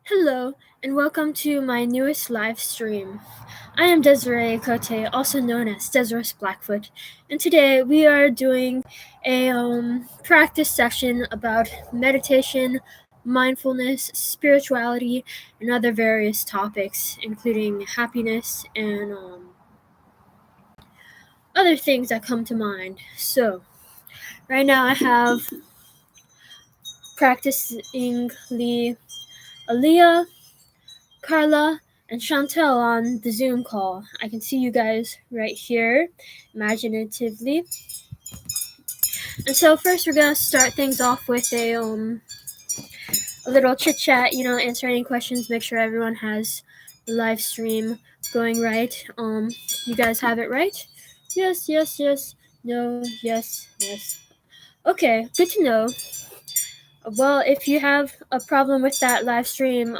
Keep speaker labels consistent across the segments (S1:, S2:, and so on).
S1: Hello, and welcome to my newest live stream. I am Desiree Cote, also known as Desiree Blackfoot, and today we are doing a practice session about meditation, mindfulness, spirituality, and other various topics, including happiness and other things that come to mind. So, right now I have practicing Aaliyah, Carla, and Chantel on the Zoom call. I can see you guys right here, imaginatively. And so first we're gonna start things off with a little chit chat. Answer any questions. Make sure everyone has the live stream going right. You guys have it right? Yes, yes, yes. No, yes, yes. Okay, good to know. Well, if you have a problem with that live stream,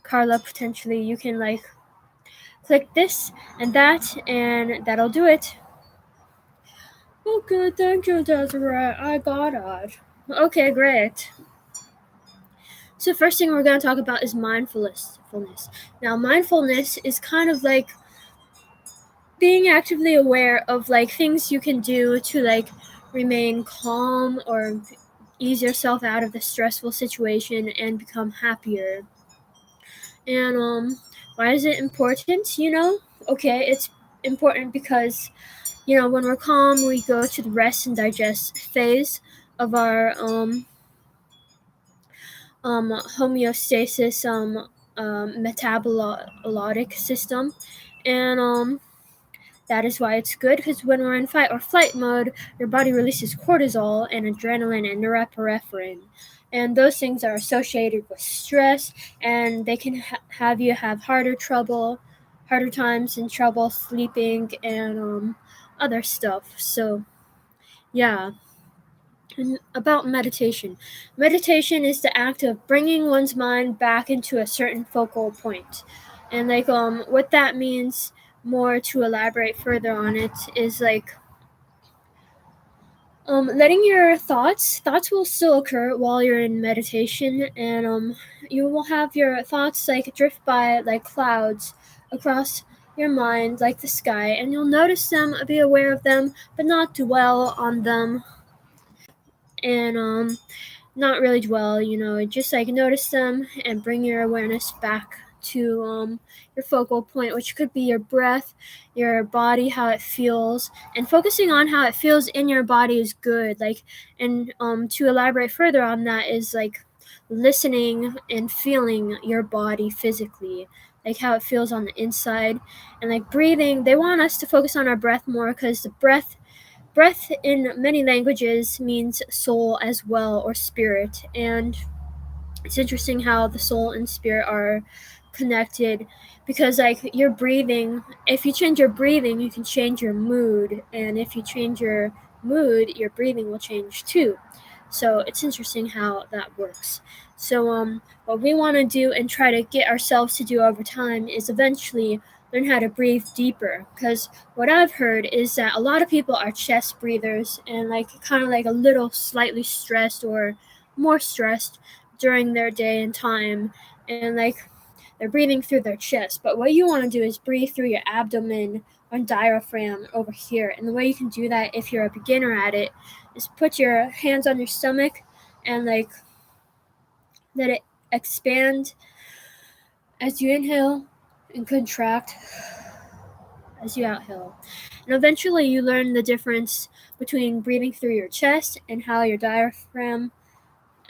S1: Carla, potentially you can click this and that, and that'll do it. Okay, thank you, Desiree. I got it. Okay, great. So first thing we're going to talk about is mindfulness. Now, mindfulness is kind of like being actively aware of things you can do to remain calm or ease yourself out of the stressful situation and become happier. And why is it important? Okay, it's important because when we're calm, we go to the rest and digest phase of our homeostasis metabolic system, and that is why it's good, because when we're in fight or flight mode, your body releases cortisol and adrenaline and norepinephrine, and those things are associated with stress, and they can have you have harder times and trouble sleeping and other stuff. So yeah. And about meditation. Meditation is the act of bringing one's mind back into a certain focal point. And what that means, more to elaborate further on it, is letting your thoughts will still occur while you're in meditation, and you will have your thoughts drift by like clouds across your mind, like the sky, and you'll notice them, be aware of them, but not dwell on them, and not really dwell, just notice them and bring your awareness back to your focal point, which could be your breath, your body, how it feels, and focusing on how it feels in your body is good. And to elaborate further on that is listening and feeling your body physically, how it feels on the inside, and breathing. They want us to focus on our breath more, because the breath in many languages means soul as well, or spirit, and it's interesting how the soul and spirit are connected, because your breathing, if you change your breathing, you can change your mood, and if you change your mood, your breathing will change too. So it's interesting how that works. So what we want to do and try to get ourselves to do over time is eventually learn how to breathe deeper, because what I've heard is that a lot of people are chest breathers, and kind of a little slightly stressed or more stressed during their day and time, and they're breathing through their chest. But what you want to do is breathe through your abdomen or diaphragm over here. And the way you can do that, if you're a beginner at it, is put your hands on your stomach and let it expand as you inhale and contract as you exhale. And eventually you learn the difference between breathing through your chest and how your diaphragm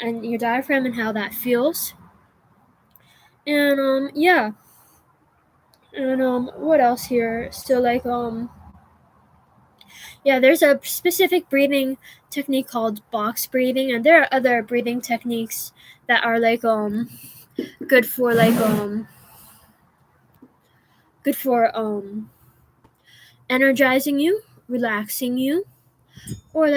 S1: and how that feels. And yeah. And what else here? So yeah, there's a specific breathing technique called box breathing, and there are other breathing techniques that are good for energizing you, relaxing you, or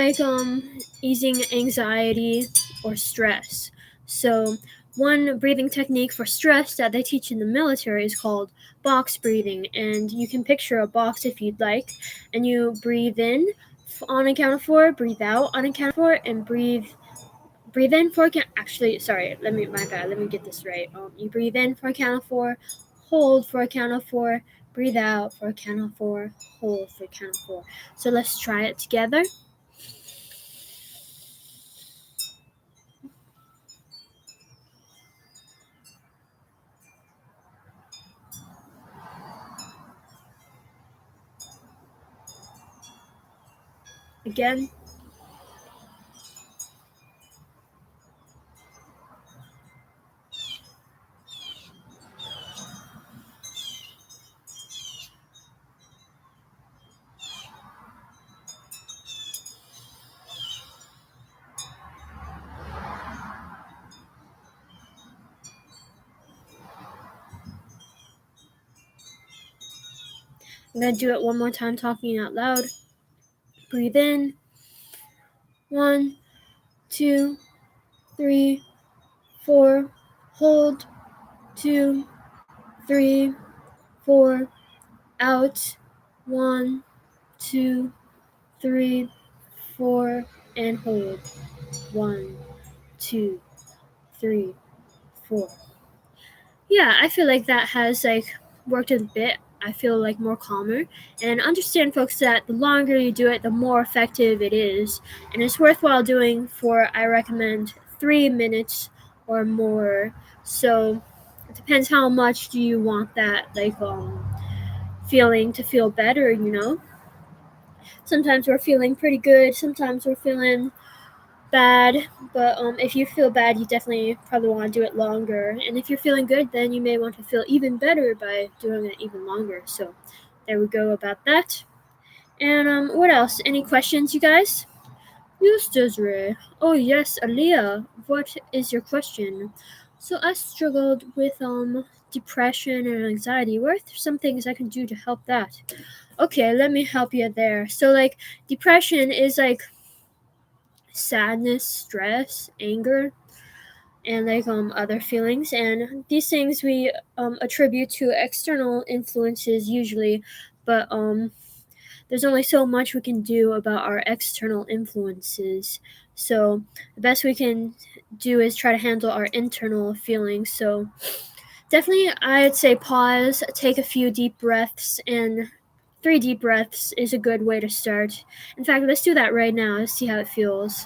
S1: easing anxiety or stress. So one breathing technique for stress that they teach in the military is called box breathing, and you can picture a box if you'd like, and you breathe in on a count of 4, breathe out on a count of 4, and breathe breathe in for actually, sorry, let me get this right. You breathe in for a count of 4, hold for a count of 4, breathe out for a count of 4, hold for a count of 4. So let's try it together. Again. I'm going to do it one more time, talking out loud. Breathe in. 1, 2, 3, 4. Hold. 2, 3, 4. Out. 1, 2, 3, 4. And hold. 1, 2, 3, 4. Yeah, I feel like that has worked a bit. I feel more calmer, and understand, folks, that the longer you do it, the more effective it is, and it's worthwhile doing for, I recommend, 3 minutes or more. So it depends how much do you want that feeling to feel better. Sometimes we're feeling pretty good, sometimes we're feeling bad, but if you feel bad, you definitely probably want to do it longer, and if you're feeling good, then you may want to feel even better by doing it even longer. So there we go about that. And what else? Any questions, you guys? Yes, Desiree. Oh yes, Aliyah, what is your question? So I struggled with depression and anxiety. What are some things I can do to help that? Okay, let me help you there. So depression is sadness, stress, anger, and other feelings, and these things we attribute to external influences usually, but there's only so much we can do about our external influences. So the best we can do is try to handle our internal feelings. So definitely I'd say pause, take a few deep breaths, and 3 deep breaths is a good way to start. In fact, let's do that right now. Let's see how it feels.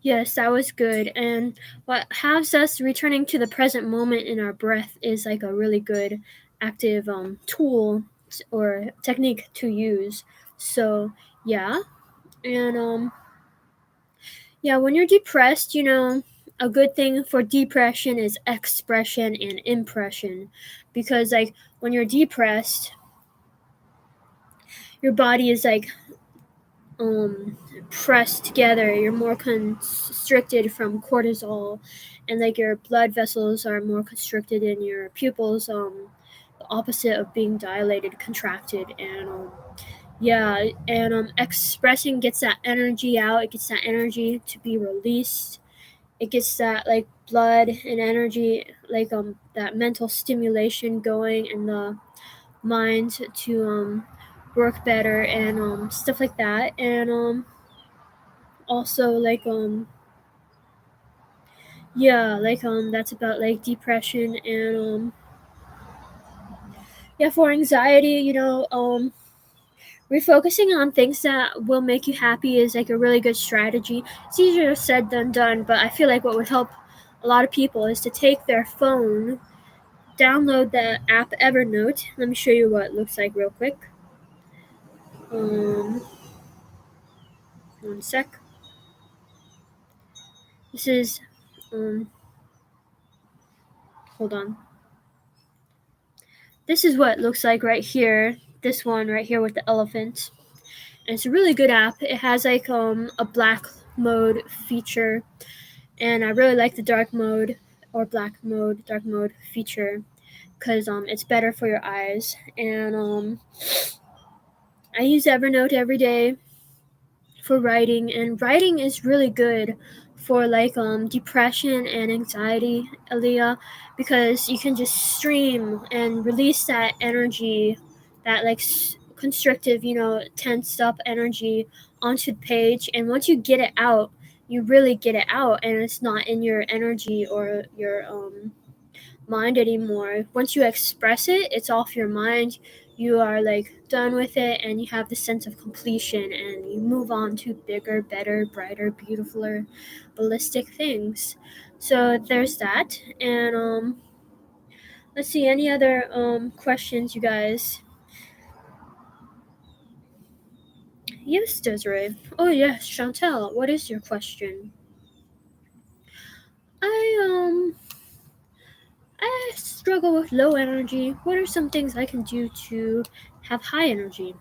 S1: Yes, that was good. And what has us returning to the present moment in our breath is a really good active tool or technique to use. So, yeah. And yeah, when you're depressed, a good thing for depression is expression and impression, because when you're depressed, your body is pressed together. You're more constricted from cortisol, and your blood vessels are more constricted, and your pupils the opposite of being dilated, contracted. And yeah, and expressing gets that energy out. It gets that energy to be released. It gets that blood and energy, that mental stimulation going in the mind to work better, and stuff like that. And also yeah, that's about depression. And yeah, for anxiety, refocusing on things that will make you happy is a really good strategy. It's easier said than done, but I feel what would help a lot of people is to take their phone, download the app Evernote. Let me show you what it looks like real quick. One sec. This is hold on. This is what it looks like right here. This one right here with the elephant. And it's a really good app. It has a black mode feature, and I really like the dark mode or dark mode feature, because it's better for your eyes. And I use Evernote every day for writing, and writing is really good for like depression and anxiety, Aaliyah, because you can just stream and release that energy, that like constrictive, tensed up energy onto the page, and once you get it out, you really get it out, and it's not in your energy or your mind anymore. Once you express it, it's off your mind. You are like done with it, and you have the sense of completion, and you move on to bigger, better, brighter, beautifuler, ballistic things. So there's that. And let's see, any other questions, you guys? Yes, Desiree. Oh yes, Chantel, what is your question? I I struggle with low energy. What are some things I can do to have high energy?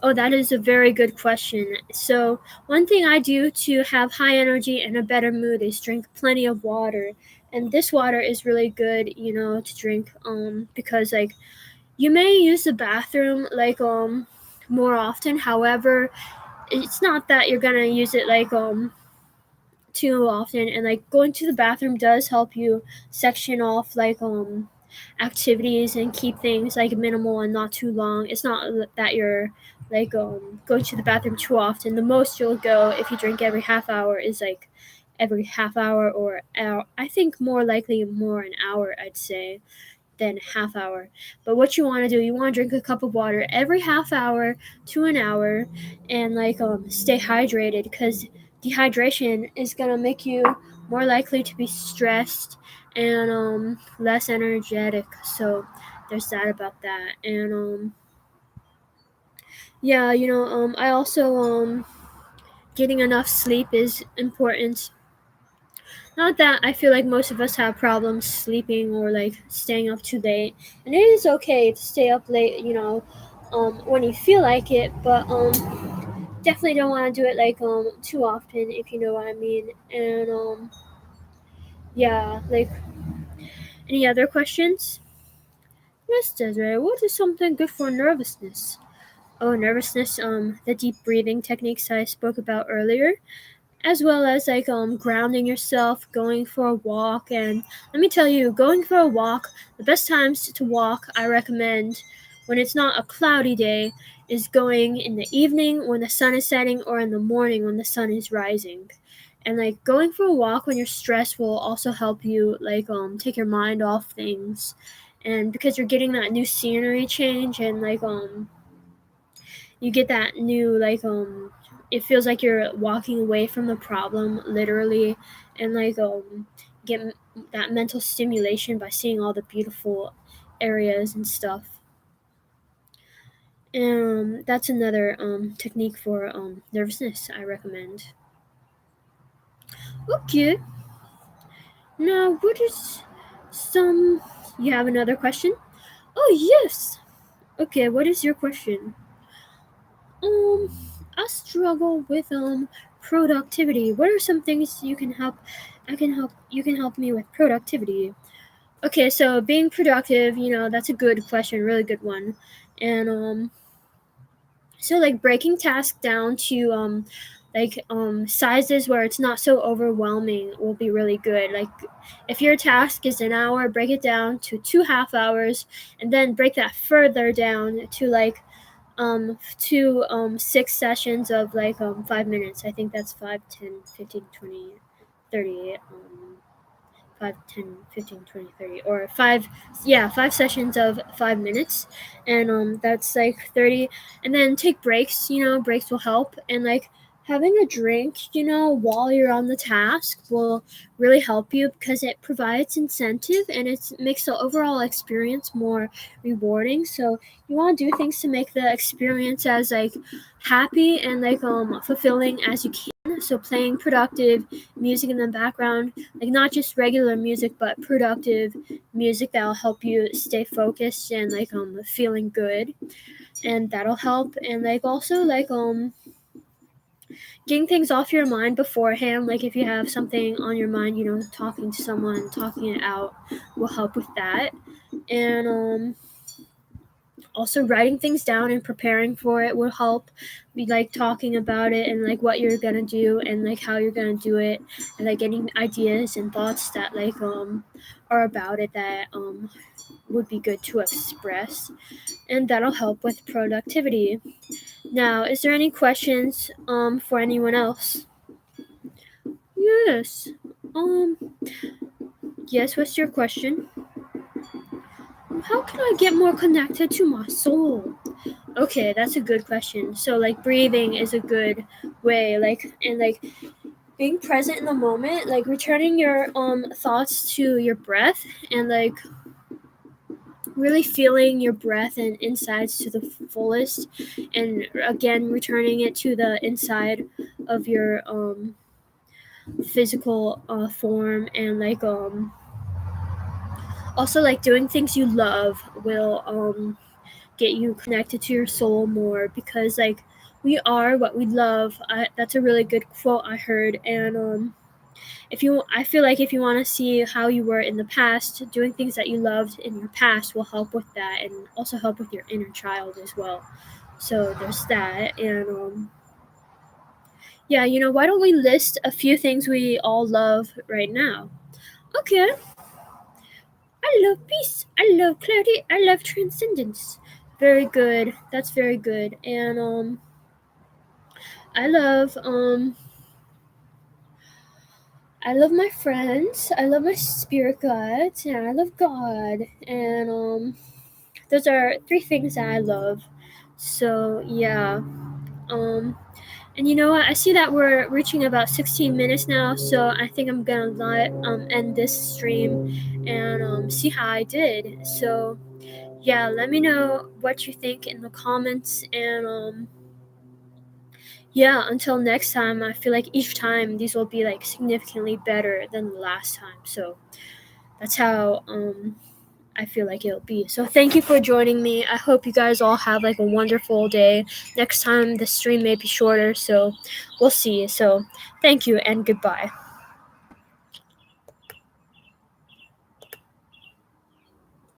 S1: Oh, that is a very good question. So, one thing I do to have high energy and a better mood is drink plenty of water. And this water is really good, to drink because like you may use the bathroom like more often. However, it's not that you're going to use it like too often, and like going to the bathroom does help you section off like activities and keep things like minimal and not too long. It's not that you're like going to the bathroom too often. The most you'll go if you drink every half hour is like every half hour or hour. I think more likely more an hour, I'd say, than half hour. But what you want to do, you want to drink a cup of water every half hour to an hour, and like stay hydrated, because dehydration is gonna make you more likely to be stressed and less energetic. So there's that about that. And yeah, I also getting enough sleep is important. Not that I feel like most of us have problems sleeping or like staying up too late, and it is okay to stay up late, when you feel like it, but definitely don't want to do it like too often, if you know what I mean. And yeah, like any other questions? Yes, Desiree. What is something good for nervousness? Oh, nervousness. The deep breathing techniques I spoke about earlier, as well as like grounding yourself, going for a walk. And let me tell you, going for a walk, the best times to walk I recommend when it's not a cloudy day is going in the evening when the sun is setting, or in the morning when the sun is rising. And like going for a walk when you're stressed will also help you like take your mind off things, and because you're getting that new scenery change, and like you get that new like it feels like you're walking away from the problem literally, and like get that mental stimulation by seeing all the beautiful areas and stuff. And that's another technique for nervousness I recommend. Okay, now what is some, you have another question? Oh yes. Okay, what is your question? Um, I struggle with productivity. What are some things you can help? You can help me with productivity. Okay, so being productive, that's a good question, really good one. And so like breaking tasks down to like sizes where it's not so overwhelming will be really good. Like if your task is an hour, break it down to 2 half hours, and then break that further down to like to 6 sessions of like 5 minutes. I think that's 5, 10, 15, 20, 30. 5, 10, 15, 20, 30, or 5, yeah, 5 sessions of 5 minutes, and that's like 30. And then take breaks. Breaks will help, and like having a drink while you're on the task will really help you, because it provides incentive, and it makes the overall experience more rewarding. So you want to do things to make the experience as like happy and like fulfilling as you can. So playing productive music in the background, like not just regular music, but productive music that'll help you stay focused and like feeling good, and that'll help. And like also like getting things off your mind beforehand, like if you have something on your mind, talking to someone, talking it out will help with that. And also writing things down and preparing for it will help. Be like talking about it and like what you're gonna do and like how you're gonna do it, and like getting ideas and thoughts that like are about it that would be good to express, and that'll help with productivity. Now, is there any questions for anyone else? Yes. Um yes, what's your question? How can I get more connected to my soul? Okay, that's a good question. So like breathing is a good way, like, and like being present in the moment, like returning your thoughts to your breath, and like really feeling your breath and insides to the fullest, and again returning it to the inside of your physical form, and like also like doing things you love will get you connected to your soul more, because like we are what we love. That's a really good quote I heard. And if you I feel like if you want to see how you were in the past, doing things that you loved in your past will help with that, and also help with your inner child as well. So there's that. And yeah, why don't we list a few things we all love right now? Okay. I love peace. I love clarity. I love transcendence. Very good. That's very good. And I love I love my friends. I love my spirit guides, and I love God. And those are three things that I love. So yeah. Um and you know what? I see that we're reaching about 16 minutes now, so I think I'm gonna end this stream and see how I did. So yeah, let me know what you think in the comments. And yeah, until next time, I feel like each time these will be like significantly better than the last time. So that's how I feel like it'll be. So thank you for joining me. I hope you guys all have like a wonderful day. Next time the stream may be shorter, so we'll see. So thank you and goodbye.